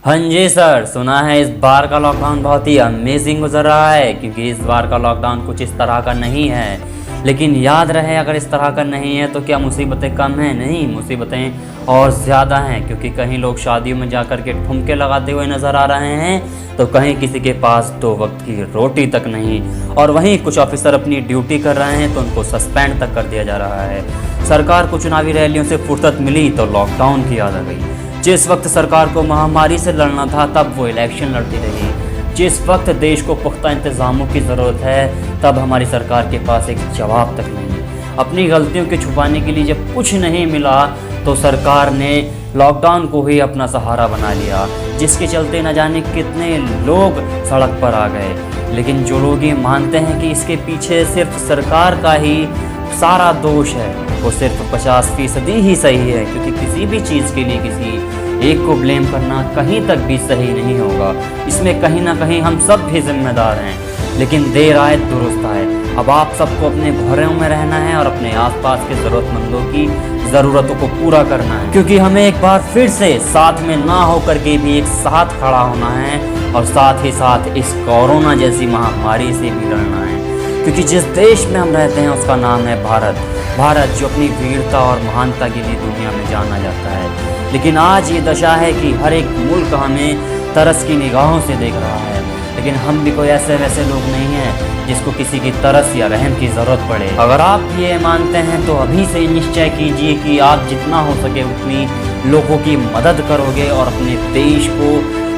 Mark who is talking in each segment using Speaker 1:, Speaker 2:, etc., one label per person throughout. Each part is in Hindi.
Speaker 1: हाँ जी सर, सुना है इस बार का लॉकडाउन बहुत ही अमेजिंग गुजर रहा है, क्योंकि इस बार का लॉकडाउन कुछ इस तरह का नहीं है। लेकिन याद रहे, अगर इस तरह का नहीं है तो क्या मुसीबतें कम हैं? नहीं, मुसीबतें और ज़्यादा हैं, क्योंकि कहीं लोग शादियों में जाकर के ठुमके लगाते हुए नज़र आ रहे हैं, तो कहीं किसी के पास 2 वक्त की रोटी तक नहीं, और वहीं कुछ ऑफिसर अपनी ड्यूटी कर रहे हैं तो उनको सस्पेंड तक कर दिया जा रहा है। सरकार को चुनावी रैलियों से फुर्सत मिली तो लॉकडाउन की याद आ गई। जिस वक्त सरकार को महामारी से लड़ना था तब वो इलेक्शन लड़ती रही। जिस वक्त देश को पुख्ता इंतजामों की ज़रूरत है तब हमारी सरकार के पास एक जवाब तक नहीं। अपनी गलतियों के छुपाने के लिए जब कुछ नहीं मिला तो सरकार ने लॉकडाउन को ही अपना सहारा बना लिया, जिसके चलते न जाने कितने लोग सड़क पर आ गए। लेकिन जो लोग ये मानते हैं कि इसके पीछे सिर्फ सरकार का ही सारा दोष है, वो सिर्फ 50% ही सही है, क्योंकि किसी भी चीज़ के लिए किसी एक को ब्लेम करना कहीं तक भी सही नहीं होगा। इसमें कहीं ना कहीं हम सब भी जिम्मेदार हैं। लेकिन देर आए दुरुस्त आए। अब आप सबको अपने घरों में रहना है और अपने आसपास के ज़रूरतमंदों की ज़रूरतों को पूरा करना है, क्योंकि हमें एक बार फिर से साथ में ना होकर के भी एक साथ खड़ा होना है, और साथ ही साथ इस कोरोना जैसी महामारी से भी लड़ना है। क्योंकि जिस देश में हम रहते हैं उसका नाम है भारत। भारत जो अपनी वीरता और महानता के लिए दुनिया में जाना जाता है। लेकिन आज ये दशा है कि हर एक मुल्क हमें तरस की निगाहों से देख रहा है। लेकिन हम भी कोई ऐसे वैसे लोग नहीं हैं जिसको किसी की तरस या रहम की ज़रूरत पड़े। अगर आप ये मानते हैं तो अभी से निश्चय कीजिए कि आप जितना हो सके उतनी लोगों की मदद करोगे और अपने देश को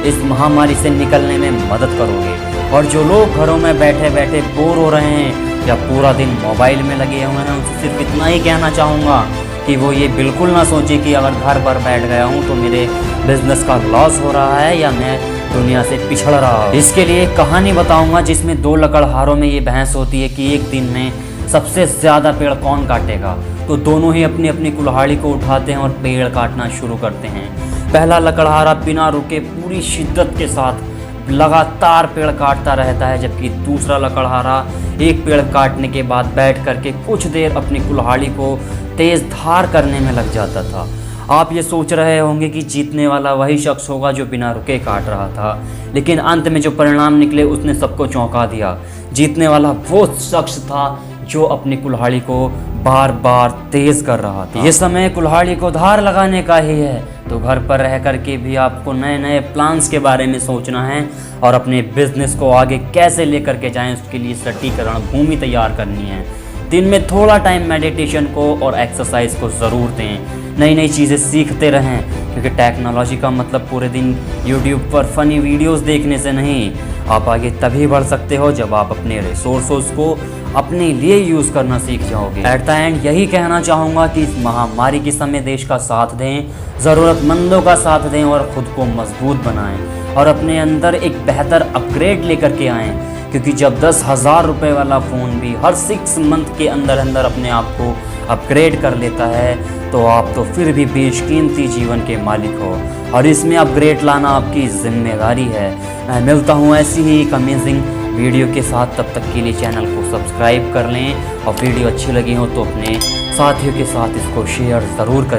Speaker 1: इस महामारी से निकलने में मदद करोगे। और जो लोग घरों में बैठे बैठे बोर हो रहे हैं या पूरा दिन मोबाइल में लगे हुए हैं, उनसे सिर्फ इतना ही कहना चाहूँगा कि वो ये बिल्कुल ना सोचे कि अगर घर पर बैठ गया हूँ तो मेरे बिजनेस का लॉस हो रहा है या मैं दुनिया से पिछड़ रहा हूँ। इसके लिए एक कहानी बताऊँगा जिसमें 2 लकड़हारों में ये बहस होती है कि एक दिन में सबसे ज़्यादा पेड़ कौन काटेगा। तो दोनों ही अपनी अपनी कुल्हाड़ी को उठाते हैं और पेड़ काटना शुरू करते हैं। पहला लकड़हारा बिना रुके पूरी शिद्दत के साथ लगातार पेड़ काटता रहता है, जबकि दूसरा लकड़हारा एक पेड़ काटने के बाद बैठ करके कुछ देर अपनी कुल्हाड़ी को तेज़ धार करने में लग जाता था। आप ये सोच रहे होंगे कि जीतने वाला वही शख्स होगा जो बिना रुके काट रहा था, लेकिन अंत में जो परिणाम निकले उसने सबको चौंका दिया। जीतने वाला वो शख्स था जो अपनी कुल्हाड़ी को बार बार तेज़ कर रहा था। ये समय कुल्हाड़ी को धार लगाने का ही है, तो घर पर रह करके भी आपको नए नए प्लान्स के बारे में सोचना है और अपने बिजनेस को आगे कैसे लेकर के जाएं उसके लिए सटीकरण भूमि तैयार करनी है। दिन में थोड़ा टाइम मेडिटेशन को और एक्सरसाइज को ज़रूर दें। नई नई चीज़ें सीखते रहें, क्योंकि टेक्नोलॉजी का मतलब पूरे दिन यूट्यूब पर फ़नी वीडियोस देखने से नहीं। आप आगे तभी बढ़ सकते हो जब आप अपने रिसोर्सेज को अपने लिए यूज़ करना सीख जाओगे। एट द एंड यही कहना चाहूँगा कि इस महामारी के समय देश का साथ दें, ज़रूरतमंदों का साथ दें और ख़ुद को मजबूत बनाएं और अपने अंदर एक बेहतर अपग्रेड लेकर के आएँ। क्योंकि जब 10,000 रुपये वाला फ़ोन भी हर 6 मंथ के अंदर अंदर अपने आप को अपग्रेड कर लेता है, तो आप तो फिर भी बेशकीमती जीवन के मालिक हो, और इसमें अपग्रेड लाना आपकी जिम्मेदारी है। मैं मिलता हूँ ऐसी ही एक अमेजिंग वीडियो के साथ। तब तक के लिए चैनल को सब्सक्राइब कर लें, और वीडियो अच्छी लगी हो तो अपने साथियों के साथ इसको शेयर ज़रूर करें।